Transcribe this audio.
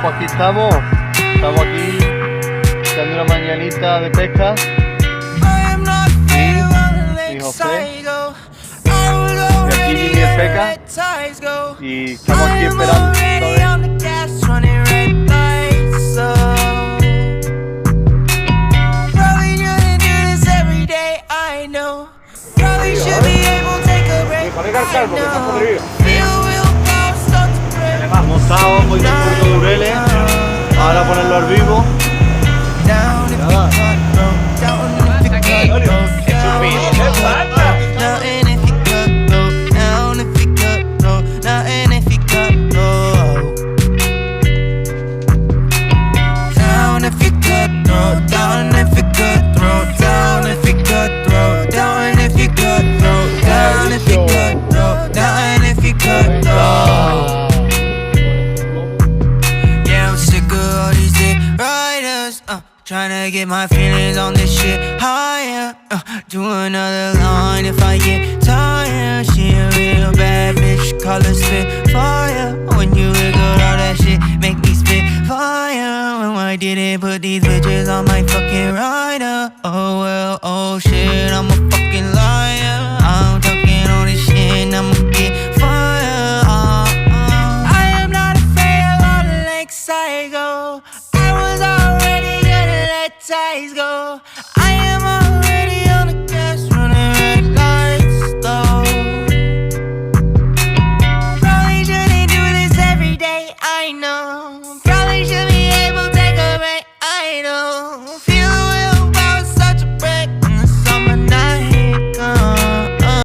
pues aquí estamos aquí echando una mañanita de pesca. Y José, y aquí Jimmy el Peca, y estamos aquí esperando, hemos estado poniendo un poquito de ureles, ahora ponerlo al vivo. Trying to get my feelings on this shit higher. Do another line if I get tired. She a real bad bitch, call her Spitfire. When you wiggle all that shit, make me spit fire. When I didn't put these bitches on my fucking rider. Oh well, oh shit, I'm